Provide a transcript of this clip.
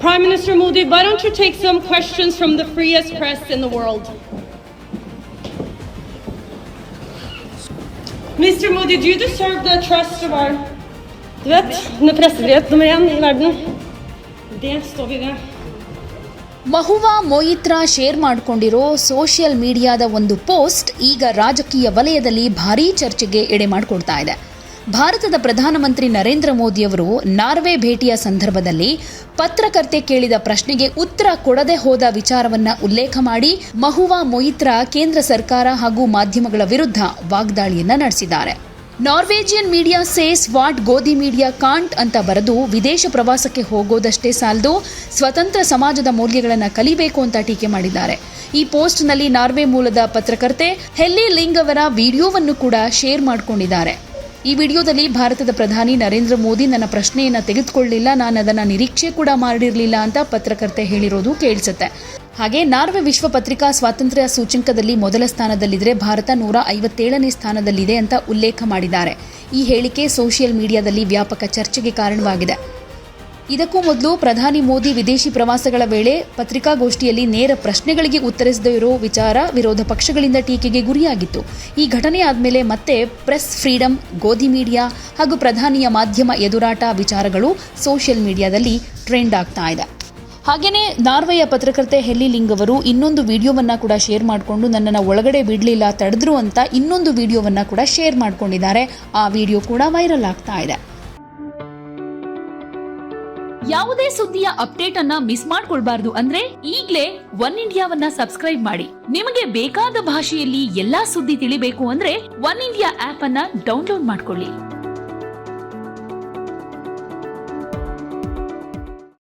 Prime Minister Modi, why don't you take some questions from the freest press in the world? Mr. Modi, do you deserve the trust of our... Du vet, når pressefrihet nummer 1 i verden, det står vi ved. Mahua Moitra share ಮಾಡಿಕೊಂಡಿರೋ social ಮೀಡಿಯಾದ ಒಂದು post ಈಗ ರಾಜಕೀಯ ವಲಯದಲ್ಲಿ ಭಾರೀ ಚರ್ಚೆಗೆ ಎಡೆ ಮಾಡಿಕೊಡ್ತಾ ಇದೆ. ಭಾರತದ ಪ್ರಧಾನಮಂತ್ರಿ ನರೇಂದ್ರ ಮೋದಿಯವರು ನಾರ್ವೆ ಭೇಟಿಯ ಸಂದರ್ಭದಲ್ಲಿ ಪತ್ರಕರ್ತೆ ಕೇಳಿದ ಪ್ರಶ್ನೆಗೆ ಉತ್ತರ ಕೊಡದೆ ಹೋದ ವಿಚಾರವನ್ನ ಉಲ್ಲೇಖ ಮಾಡಿ ಮಹುವಾ ಮೊಯಿತ್ರಾ ಕೇಂದ್ರ ಸರ್ಕಾರ ಹಾಗೂ ಮಾಧ್ಯಮಗಳ ವಿರುದ್ಧ ವಾಗ್ದಾಳಿಯನ್ನ ನಡೆಸಿದ್ದಾರೆ. ನಾರ್ವೇಜಿಯನ್ ಮೀಡಿಯಾ ಸೇಸ್ ವಾಟ್ ಗೋಧಿ ಮೀಡಿಯಾ ಕಾಂಟ್ ಅಂತ ಬರೆದು ವಿದೇಶ ಪ್ರವಾಸಕ್ಕೆ ಹೋಗೋದಷ್ಟೇ ಸಾಲದು, ಸ್ವತಂತ್ರ ಸಮಾಜದ ಮೌಲ್ಯಗಳನ್ನು ಕಲಿಬೇಕು ಅಂತ ಟೀಕೆ ಮಾಡಿದ್ದಾರೆ. ಈ ಪೋಸ್ಟ್ನಲ್ಲಿ ನಾರ್ವೆ ಮೂಲದ ಪತ್ರಕರ್ತೆ ಹೆಲ್ಲಿ ಲಿಂಗ್ ಅವರ ವಿಡಿಯೋವನ್ನು ಕೂಡ ಶೇರ್ ಮಾಡಿಕೊಂಡಿದ್ದಾರೆ. ಈ ವಿಡಿಯೋದಲ್ಲಿ ಭಾರತದ ಪ್ರಧಾನಿ ನರೇಂದ್ರ ಮೋದಿ ನನ್ನ ಪ್ರಶ್ನೆಯನ್ನು ತೆಗೆದುಕೊಳ್ಳಲಿಲ್ಲ, ನಾನು ಅದನ್ನು ನಿರೀಕ್ಷೆ ಕೂಡ ಮಾಡಿರಲಿಲ್ಲ ಅಂತ ಪತ್ರಕರ್ತೆ ಹೇಳಿರೋದು ಕೇಳಿಸುತ್ತೆ. ಹಾಗೆ ನಾರ್ವೆ ವಿಶ್ವ ಪತ್ರಿಕಾ ಸ್ವಾತಂತ್ರ್ಯ ಸೂಚ್ಯಂಕದಲ್ಲಿ ಮೊದಲ ಸ್ಥಾನದಲ್ಲಿದ್ದರೆ ಭಾರತ 157ನೇ ಸ್ಥಾನದಲ್ಲಿದೆ ಅಂತ ಉಲ್ಲೇಖ ಮಾಡಿದ್ದಾರೆ. ಈ ಹೇಳಿಕೆ ಸೋಷಿಯಲ್ ಮೀಡಿಯಾದಲ್ಲಿ ವ್ಯಾಪಕ ಚರ್ಚೆಗೆ ಕಾರಣವಾಗಿದೆ. ಇದಕ್ಕೂ ಮೊದಲು ಪ್ರಧಾನಿ ಮೋದಿ ವಿದೇಶಿ ಪ್ರವಾಸಗಳ ವೇಳೆ ಪತ್ರಿಕಾಗೋಷ್ಠಿಯಲ್ಲಿ ನೇರ ಪ್ರಶ್ನೆಗಳಿಗೆ ಉತ್ತರಿಸದೇ ಇರೋ ವಿಚಾರ ವಿರೋಧ ಪಕ್ಷಗಳಿಂದ ಟೀಕೆಗೆ ಗುರಿಯಾಗಿತ್ತು. ಈ ಘಟನೆ ಆದಮೇಲೆ ಮತ್ತೆ ಪ್ರೆಸ್ ಫ್ರೀಡಂ, ಗೋಧಿ ಮೀಡಿಯಾ ಹಾಗೂ ಪ್ರಧಾನಿಯ ಮಾಧ್ಯಮ ಎದುರಾಟ ವಿಚಾರಗಳು ಸೋಷಿಯಲ್ ಮೀಡಿಯಾದಲ್ಲಿ ಟ್ರೆಂಡ್ ಆಗ್ತಾ ಇದೆ. ಹಾಗೆಯೇ ನಾರ್ವೆಯ ಪತ್ರಕರ್ತೆ ಹೆಲ್ಲಿ ಲಿಂಗ್ ಅವರು ಇನ್ನೊಂದು ವಿಡಿಯೋವನ್ನ ಕೂಡ ಶೇರ್ ಮಾಡಿಕೊಂಡು ನನ್ನನ್ನು ಒಳಗಡೆ ಬಿಡಲಿಲ್ಲ, ತಡೆದ್ರು ಅಂತ ಇನ್ನೊಂದು ವಿಡಿಯೋವನ್ನ ಕೂಡ ಶೇರ್ ಮಾಡಿಕೊಂಡಿದ್ದಾರೆ. ಆ ವಿಡಿಯೋ ಕೂಡ ವೈರಲ್ ಆಗ್ತಾ ಇದೆ. ಯಾವುದೇ ಸುದ್ದಿಯ ಅಪ್ಡೇಟ್ ಅನ್ನ ಮಿಸ್ ಮಾಡ್ಕೊಳ್ಬಾರ್ದು ಅಂದ್ರೆ ಈಗ್ಲೇ ಒನ್ ಇಂಡಿಯಾವನ್ನ ಸಬ್ಸ್ಕ್ರೈಬ್ ಮಾಡಿ. ನಿಮಗೆ ಬೇಕಾದ ಭಾಷೆಯಲ್ಲಿ ಎಲ್ಲಾ ಸುದ್ದಿ ತಿಳಿಬೇಕು ಅಂದ್ರೆ ಒನ್ ಇಂಡಿಯಾ ಆಪ್ ಅನ್ನ ಡೌನ್ಲೋಡ್ ಮಾಡ್ಕೊಳ್ಳಿ.